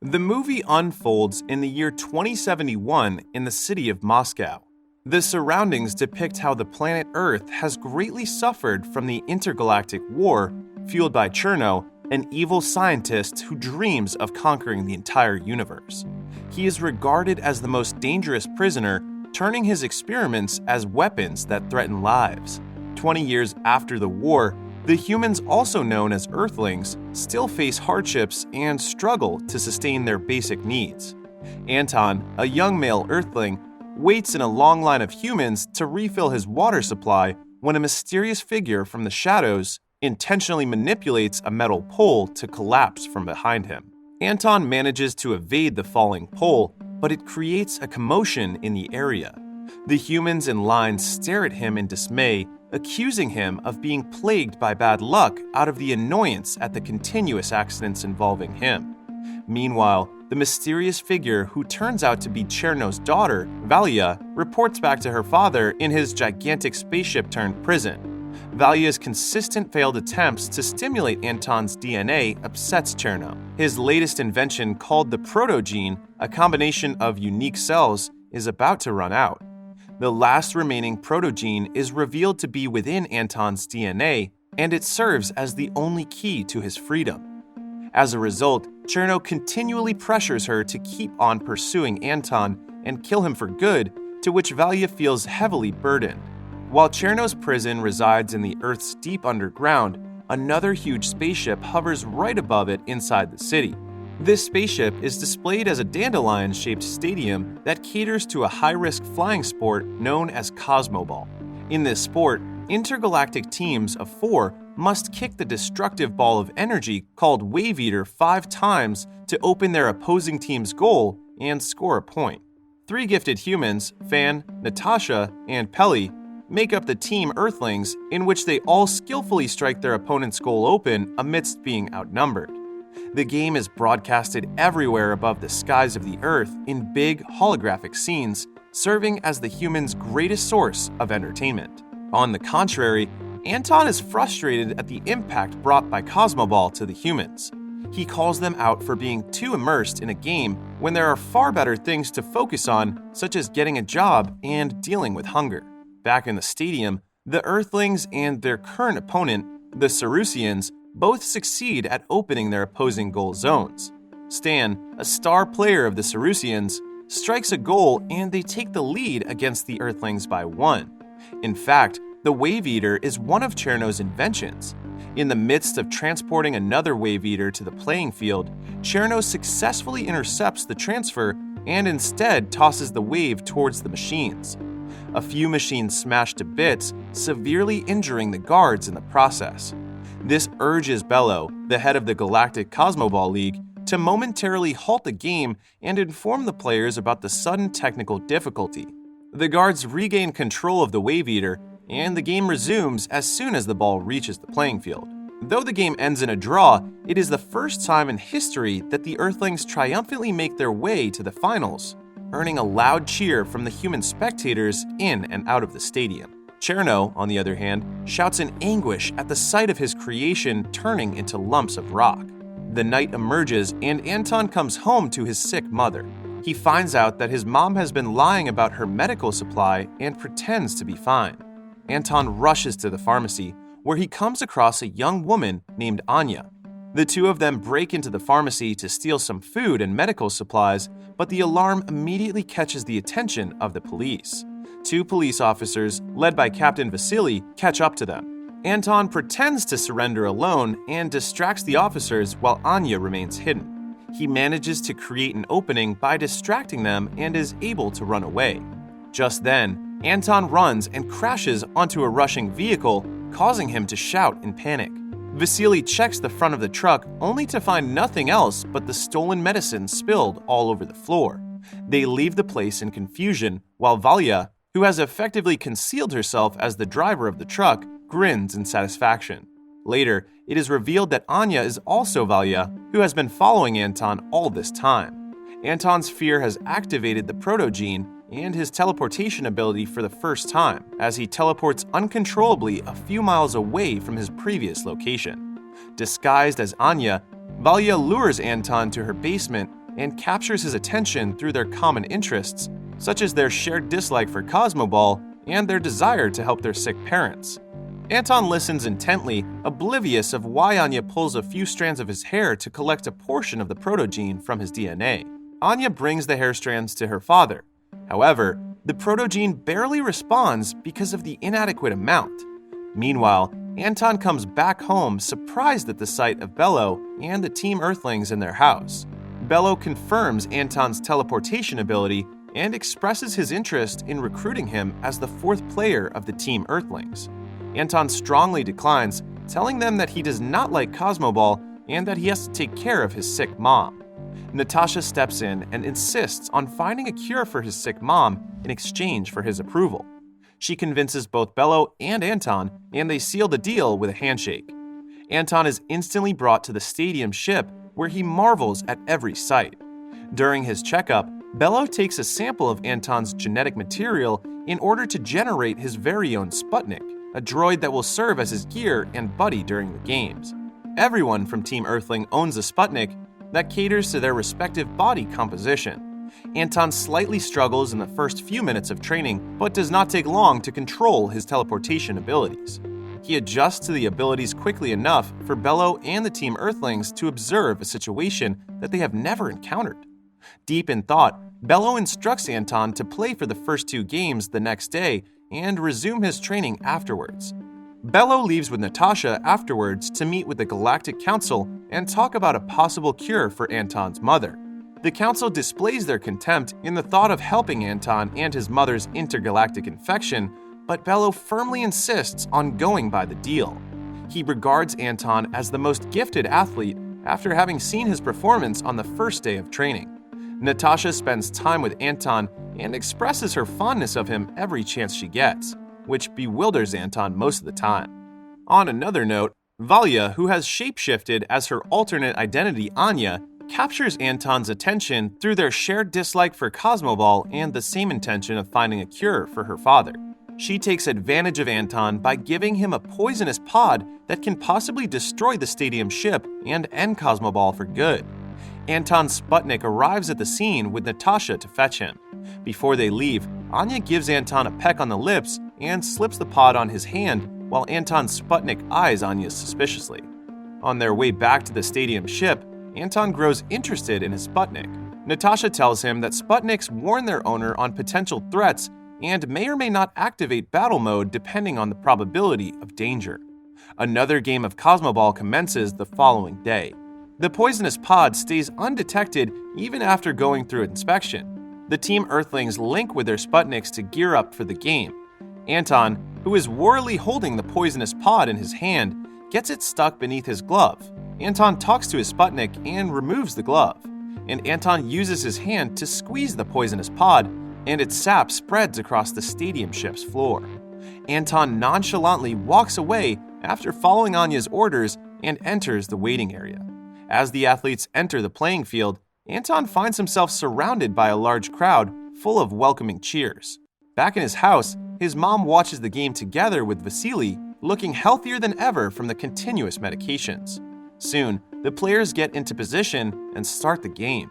The movie unfolds in the year 2071 in the city of Moscow. The surroundings depict how the planet Earth has greatly suffered from the intergalactic war fueled by Cherno, an evil scientist who dreams of conquering the entire universe. He is regarded as the most dangerous prisoner, turning his experiments as weapons that threaten lives. 20 years after the war, the humans, also known as Earthlings, still face hardships and struggle to sustain their basic needs. Anton, a young male Earthling, waits in a long line of humans to refill his water supply when a mysterious figure from the shadows intentionally manipulates a metal pole to collapse from behind him. Anton manages to evade the falling pole, but it creates a commotion in the area. The humans in line stare at him in dismay, accusing him of being plagued by bad luck out of the annoyance at the continuous accidents involving him. Meanwhile, the mysterious figure who turns out to be Cherno's daughter, Valia, reports back to her father in his gigantic spaceship-turned-prison. Valia's consistent failed attempts to stimulate Anton's DNA upsets Cherno. His latest invention, called the protogene, a combination of unique cells, is about to run out. The last remaining protogene is revealed to be within Anton's DNA, and it serves as the only key to his freedom. As a result, Cherno continually pressures her to keep on pursuing Anton and kill him for good, to which Valia feels heavily burdened. While Cherno's prison resides in the Earth's deep underground, another huge spaceship hovers right above it inside the city. This spaceship is displayed as a dandelion-shaped stadium that caters to a high-risk flying sport known as Cosmo ball. In this sport, intergalactic teams of 4 must kick the destructive ball of energy called Wave Eater 5 times to open their opposing team's goal and score a point. 3 gifted humans, Fan, Natasha, and Pelly, make up the Team Earthlings, in which they all skillfully strike their opponent's goal open amidst being outnumbered. The game is broadcasted everywhere above the skies of the Earth in big holographic scenes, serving as the humans' greatest source of entertainment. On the contrary, Anton is frustrated at the impact brought by Cosmo Ball to the humans. He calls them out for being too immersed in a game when there are far better things to focus on, such as getting a job and dealing with hunger. Back in the stadium, the Earthlings and their current opponent, the Ferocious, both succeed at opening their opposing goal zones. Stan, a star player of the Ferocious, strikes a goal and they take the lead against the Earthlings by 1. In fact, the Wave Eater is one of Cherno's inventions. In the midst of transporting another Wave Eater to the playing field, Cherno successfully intercepts the transfer and instead tosses the wave towards the machines. A few machines smash to bits, severely injuring the guards in the process. This urges Bello, the head of the Galactic Cosmo Ball League, to momentarily halt the game and inform the players about the sudden technical difficulty. The guards regain control of the Wave Eater, and the game resumes as soon as the ball reaches the playing field. Though the game ends in a draw, it is the first time in history that the Earthlings triumphantly make their way to the finals, earning a loud cheer from the human spectators in and out of the stadium. Cherno, on the other hand, shouts in anguish at the sight of his creation turning into lumps of rock. The night emerges and Anton comes home to his sick mother. He finds out that his mom has been lying about her medical supply and pretends to be fine. Anton rushes to the pharmacy, where he comes across a young woman named Anya. The two of them break into the pharmacy to steal some food and medical supplies, but the alarm immediately catches the attention of the police. 2 police officers, led by Captain Vasily, catch up to them. Anton pretends to surrender alone and distracts the officers while Anya remains hidden. He manages to create an opening by distracting them and is able to run away. Just then, Anton runs and crashes onto a rushing vehicle, causing him to shout in panic. Vasily checks the front of the truck only to find nothing else but the stolen medicine spilled all over the floor. They leave the place in confusion, while Valia, who has effectively concealed herself as the driver of the truck, grins in satisfaction. Later, it is revealed that Anya is also Valia, who has been following Anton all this time. Anton's fear has activated the protogene and his teleportation ability for the first time, as he teleports uncontrollably a few miles away from his previous location. Disguised as Anya, Valia lures Anton to her basement and captures his attention through their common interests, such as their shared dislike for Cosmo Ball and their desire to help their sick parents. Anton listens intently, oblivious of why Anya pulls a few strands of his hair to collect a portion of the protogene from his DNA. Anya brings the hair strands to her father. However, the protogene barely responds because of the inadequate amount. Meanwhile, Anton comes back home surprised at the sight of Bello and the Team Earthlings in their house. Bello confirms Anton's teleportation ability and expresses his interest in recruiting him as the fourth player of the Team Earthlings. Anton strongly declines, telling them that he does not like Cosmo Ball and that he has to take care of his sick mom. Natasha steps in and insists on finding a cure for his sick mom in exchange for his approval. She convinces both Bello and Anton, and they seal the deal with a handshake. Anton is instantly brought to the stadium ship, where he marvels at every sight. During his checkup, Bello takes a sample of Anton's genetic material in order to generate his very own Sputnik, a droid that will serve as his gear and buddy during the games. Everyone from Team Earthling owns a Sputnik that caters to their respective body composition. Anton slightly struggles in the first few minutes of training, but does not take long to control his teleportation abilities. He adjusts to the abilities quickly enough for Bello and the Team Earthlings to observe a situation that they have never encountered. Deep in thought, Bello instructs Anton to play for the first two games the next day and resume his training afterwards. Bello leaves with Natasha afterwards to meet with the Galactic Council and talk about a possible cure for Anton's mother. The Council displays their contempt in the thought of helping Anton and his mother's intergalactic infection, but Bello firmly insists on going by the deal. He regards Anton as the most gifted athlete after having seen his performance on the first day of training. Natasha spends time with Anton and expresses her fondness of him every chance she gets, which bewilders Anton most of the time. On another note, Valya, who has shapeshifted as her alternate identity Anya, captures Anton's attention through their shared dislike for Cosmo Ball and the same intention of finding a cure for her father. She takes advantage of Anton by giving him a poisonous pod that can possibly destroy the stadium ship and end Cosmo Ball for good. Anton's Sputnik arrives at the scene with Natasha to fetch him. Before they leave, Anya gives Anton a peck on the lips and slips the pod on his hand while Anton's Sputnik eyes Anya suspiciously. On their way back to the stadium ship, Anton grows interested in his Sputnik. Natasha tells him that Sputniks warn their owner on potential threats and may or may not activate battle mode depending on the probability of danger. Another game of Cosmo Ball commences the following day. The poisonous pod stays undetected even after going through inspection. The Team Earthlings link with their Sputniks to gear up for the game. Anton, who is warily holding the poisonous pod in his hand, gets it stuck beneath his glove. Anton talks to his Sputnik and removes the glove, and Anton uses his hand to squeeze the poisonous pod, and its sap spreads across the stadium ship's floor. Anton nonchalantly walks away after following Anya's orders and enters the waiting area. As the athletes enter the playing field, Anton finds himself surrounded by a large crowd full of welcoming cheers. Back in his house, his mom watches the game together with Vasily, looking healthier than ever from the continuous medications. Soon, the players get into position and start the game.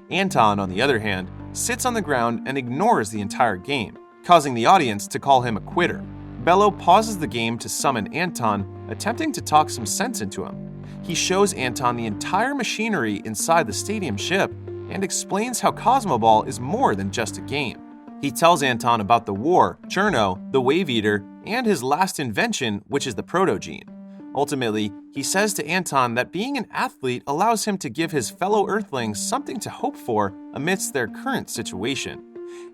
Anton, on the other hand, sits on the ground and ignores the entire game, causing the audience to call him a quitter. Bello pauses the game to summon Anton, attempting to talk some sense into him. He shows Anton the entire machinery inside the stadium ship and explains how Cosmo Ball is more than just a game. He tells Anton about the war, Cherno, the Wave Eater, and his last invention, which is the protogene. Ultimately, he says to Anton that being an athlete allows him to give his fellow Earthlings something to hope for amidst their current situation.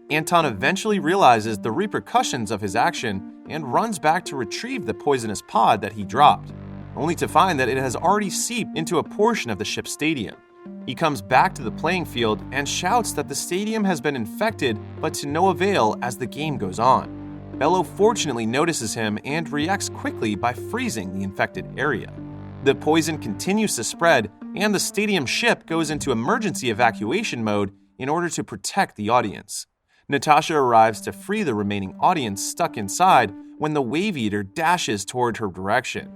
Anton eventually realizes the repercussions of his action and runs back to retrieve the poisonous pod that he dropped, only to find that it has already seeped into a portion of the ship's stadium. He comes back to the playing field and shouts that the stadium has been infected, but to no avail as the game goes on. Bello fortunately notices him and reacts quickly by freezing the infected area. The poison continues to spread, and the stadium ship goes into emergency evacuation mode in order to protect the audience. Natasha arrives to free the remaining audience stuck inside when the Wave Eater dashes toward her direction.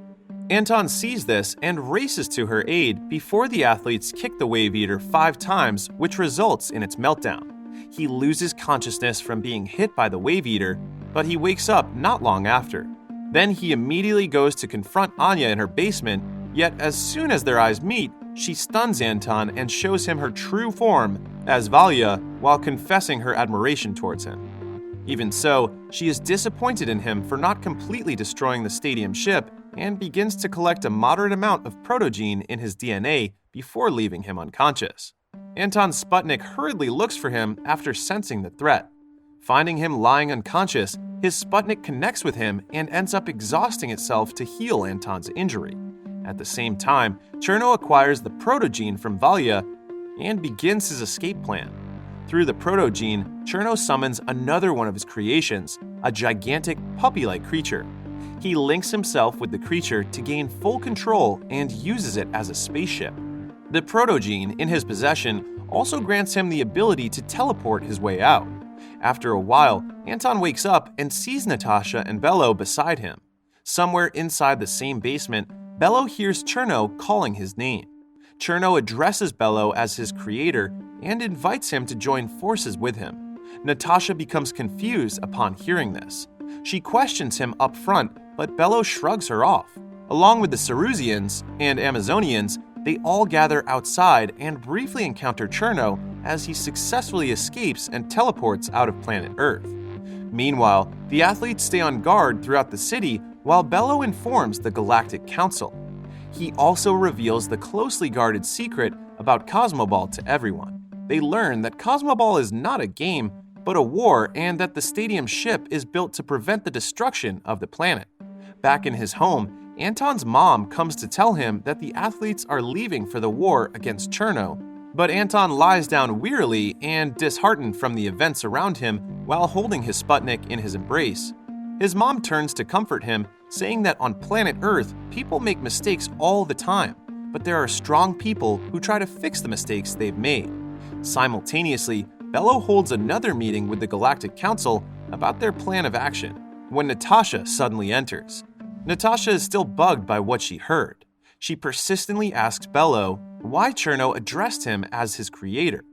Anton sees this and races to her aid before the athletes kick the Wave Eater 5 times, which results in its meltdown. He loses consciousness from being hit by the Wave Eater, but he wakes up not long after. Then he immediately goes to confront Anya in her basement, yet as soon as their eyes meet, she stuns Anton and shows him her true form as Valya while confessing her admiration towards him. Even so, she is disappointed in him for not completely destroying the stadium ship and begins to collect a moderate amount of protogene in his DNA before leaving him unconscious. Anton's Sputnik hurriedly looks for him after sensing the threat. Finding him lying unconscious, his Sputnik connects with him and ends up exhausting itself to heal Anton's injury. At the same time, Cherno acquires the protogene from Valya and begins his escape plan. Through the protogene, Cherno summons another one of his creations, a gigantic puppy-like creature. He links himself with the creature to gain full control and uses it as a spaceship. The protogene in his possession also grants him the ability to teleport his way out. After a while, Anton wakes up and sees Natasha and Bello beside him. Somewhere inside the same basement, Bello hears Cherno calling his name. Cherno addresses Bello as his creator and invites him to join forces with him. Natasha becomes confused upon hearing this. She questions him up front, but Bello shrugs her off. Along with the Sarusians and Amazonians, they all gather outside and briefly encounter Cherno as he successfully escapes and teleports out of planet Earth. Meanwhile, the athletes stay on guard throughout the city while Bello informs the Galactic Council. He also reveals the closely guarded secret about Cosmo Ball to everyone. They learn that Cosmo Ball is not a game, but a war, and that the stadium ship is built to prevent the destruction of the planet. Back in his home, Anton's mom comes to tell him that the athletes are leaving for the war against Cherno, but Anton lies down wearily and disheartened from the events around him while holding his Sputnik in his embrace. His mom turns to comfort him, saying that on planet Earth, people make mistakes all the time, but there are strong people who try to fix the mistakes they've made. Simultaneously, Bello holds another meeting with the Galactic Council about their plan of action, when Natasha suddenly enters. Natasha is still bugged by what she heard. She persistently asks Bello why Cherno addressed him as his creator.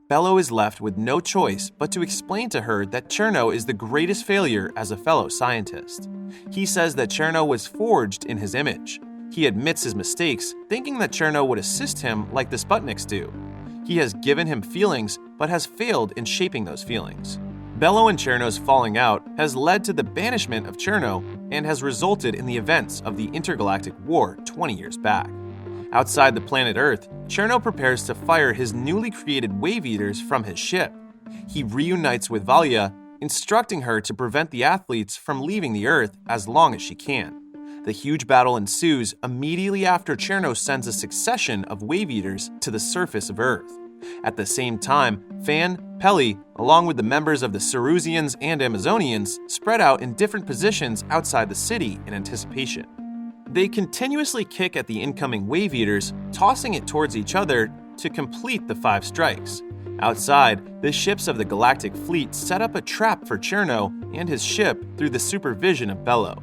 Bello is left with no choice but to explain to her that Cherno is the greatest failure as a fellow scientist. He says that Cherno was forged in his image. He admits his mistakes, thinking that Cherno would assist him like the Sputniks do. He has given him feelings, but has failed in shaping those feelings. Bello and Cherno's falling out has led to the banishment of Cherno and has resulted in the events of the intergalactic war 20 years back. Outside the planet Earth, Cherno prepares to fire his newly created Wave Eaters from his ship. He reunites with Valya, instructing her to prevent the athletes from leaving the Earth as long as she can. The huge battle ensues immediately after Cherno sends a succession of Wave Eaters to the surface of Earth. At the same time, Fan, Peli, along with the members of the Sarusians and Amazonians, spread out in different positions outside the city in anticipation. They continuously kick at the incoming Wave Eaters, tossing it towards each other to complete the 5 strikes. Outside, the ships of the Galactic Fleet set up a trap for Cherno and his ship through the supervision of Bello.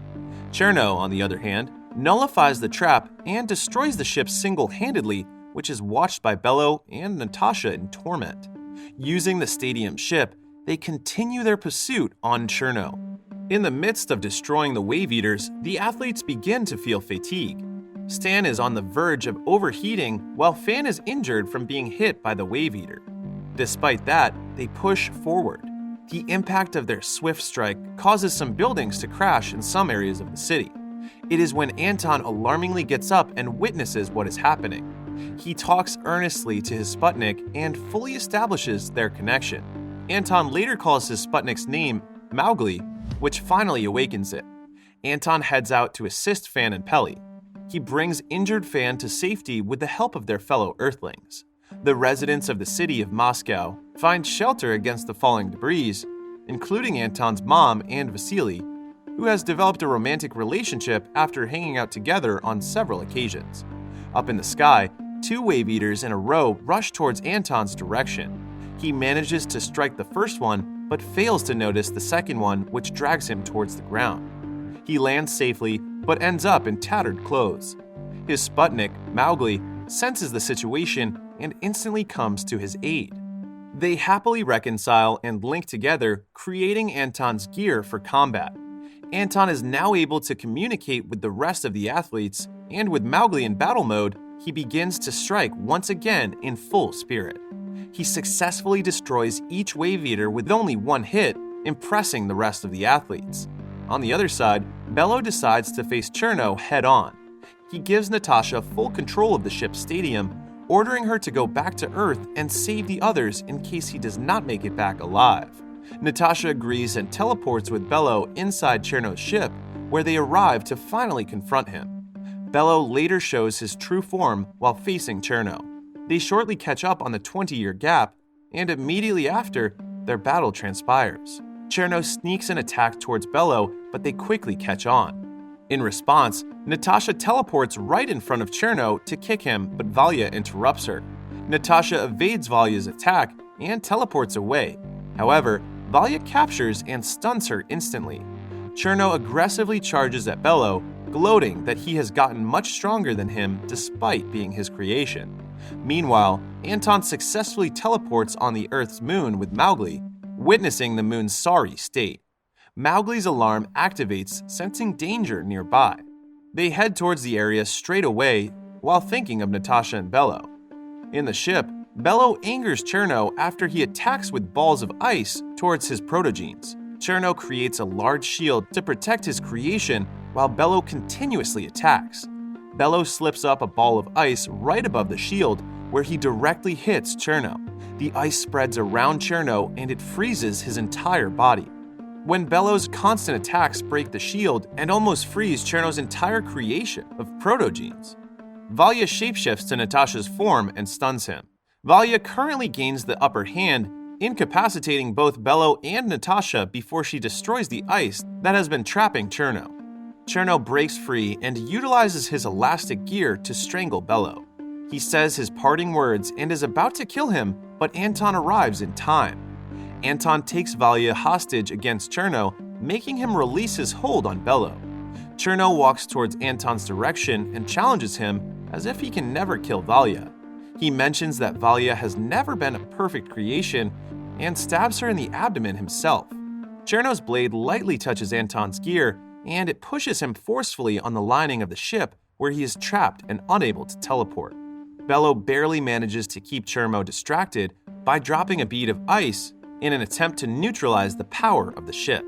Cherno, on the other hand, nullifies the trap and destroys the ship single-handedly, which is watched by Bello and Natasha in torment. Using the stadium ship, they continue their pursuit on Cherno. In the midst of destroying the Wave Eaters, the athletes begin to feel fatigue. Stan is on the verge of overheating while Fan is injured from being hit by the Wave Eater. Despite that, they push forward. The impact of their swift strike causes some buildings to crash in some areas of the city. It is when Anton alarmingly gets up and witnesses what is happening. He talks earnestly to his Sputnik and fully establishes their connection. Anton later calls his Sputnik's name Mowgli, which finally awakens it. Anton heads out to assist Fan and Peli. He brings injured Fan to safety with the help of their fellow Earthlings. The residents of the city of Moscow find shelter against the falling debris, including Anton's mom and Vasily, who has developed a romantic relationship after hanging out together on several occasions. Up in the sky, 2 Wave Eaters in a row rush towards Anton's direction. He manages to strike the first one, but fails to notice the second one, which drags him towards the ground. He lands safely, but ends up in tattered clothes. His Sputnik, Mowgli, senses the situation and instantly comes to his aid. They happily reconcile and link together, creating Anton's gear for combat. Anton is now able to communicate with the rest of the athletes, and with Mowgli in battle mode, he begins to strike once again in full spirit. He successfully destroys each wave eater with only one hit, impressing the rest of the athletes. On the other side, Bello decides to face Cherno head-on. He gives Natasha full control of the ship's stadium, ordering her to go back to Earth and save the others in case he does not make it back alive. Natasha agrees and teleports with Bello inside Cherno's ship, where they arrive to finally confront him. Bello later shows his true form while facing Cherno. They shortly catch up on the 20-year gap, and immediately after, their battle transpires. Cherno sneaks an attack towards Bello, but they quickly catch on. In response, Natasha teleports right in front of Cherno to kick him, but Valya interrupts her. Natasha evades Valya's attack and teleports away. However, Valya captures and stuns her instantly. Cherno aggressively charges at Bello, gloating that he has gotten much stronger than him despite being his creation. Meanwhile, Anton successfully teleports on the Earth's moon with Mowgli, witnessing the moon's sorry state. Mowgli's alarm activates, sensing danger nearby. They head towards the area straight away while thinking of Natasha and Bello. In the ship, Bello angers Cherno after he attacks with balls of ice towards his protogenes. Cherno creates a large shield to protect his creation while Bello continuously attacks. Bello slips up a ball of ice right above the shield where he directly hits Cherno. The ice spreads around Cherno and it freezes his entire body. When Bello's constant attacks break the shield and almost freeze Cherno's entire creation of protogenes, Valya shapeshifts to Natasha's form and stuns him. Valya currently gains the upper hand, incapacitating both Bello and Natasha before she destroys the ice that has been trapping Cherno. Cherno breaks free and utilizes his elastic gear to strangle Bello. He says his parting words and is about to kill him, but Anton arrives in time. Anton takes Valya hostage against Cherno, making him release his hold on Bello. Cherno walks towards Anton's direction and challenges him as if he can never kill Valya. He mentions that Valya has never been a perfect creation and stabs her in the abdomen himself. Cherno's blade lightly touches Anton's gear, and it pushes him forcefully on the lining of the ship where he is trapped and unable to teleport. Bello barely manages to keep Cherno distracted by dropping a bead of ice in an attempt to neutralize the power of the ship.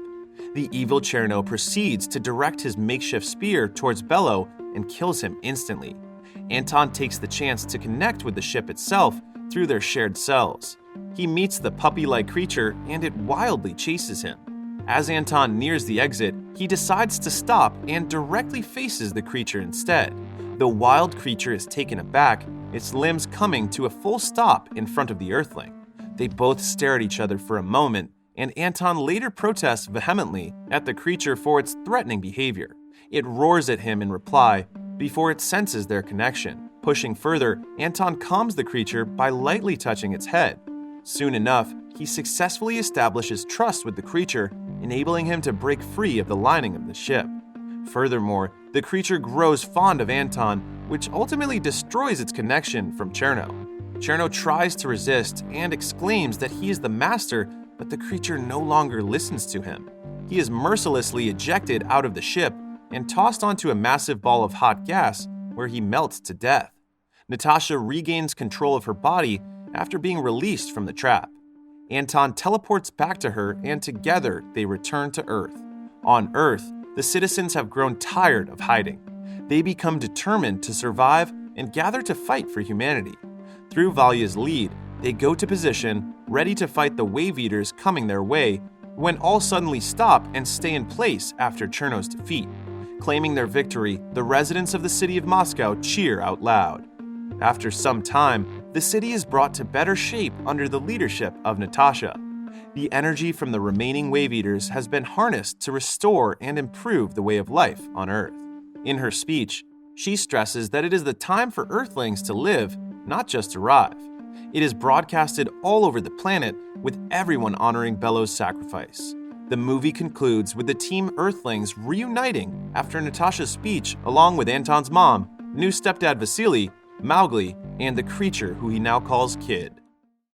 The evil Cherno proceeds to direct his makeshift spear towards Bello and kills him instantly. Anton takes the chance to connect with the ship itself through their shared cells. He meets the puppy-like creature and it wildly chases him. As Anton nears the exit, he decides to stop and directly faces the creature instead. The wild creature is taken aback, its limbs coming to a full stop in front of the Earthling. They both stare at each other for a moment, and Anton later protests vehemently at the creature for its threatening behavior. It roars at him in reply before it senses their connection. Pushing further, Anton calms the creature by lightly touching its head. Soon enough, he successfully establishes trust with the creature, enabling him to break free of the lining of the ship. Furthermore, the creature grows fond of Anton, which ultimately destroys its connection from Cherno. Cherno tries to resist and exclaims that he is the master, but the creature no longer listens to him. He is mercilessly ejected out of the ship and tossed onto a massive ball of hot gas where he melts to death. Natasha regains control of her body after being released from the trap. Anton teleports back to her and together they return to Earth. On Earth, the citizens have grown tired of hiding. They become determined to survive and gather to fight for humanity. Through Valya's lead, they go to position, ready to fight the wave eaters coming their way, when all suddenly stop and stay in place after Cherno's defeat. Claiming their victory, the residents of the city of Moscow cheer out loud. After some time, the city is brought to better shape under the leadership of Natasha. The energy from the remaining wave eaters has been harnessed to restore and improve the way of life on Earth. In her speech, she stresses that it is the time for Earthlings to live, not just arrive. It is broadcasted all over the planet, with everyone honoring Bello's sacrifice. The movie concludes with the Team Earthlings reuniting after Natasha's speech along with Anton's mom, new stepdad Vasily, Mowgli, and the creature who he now calls Kid.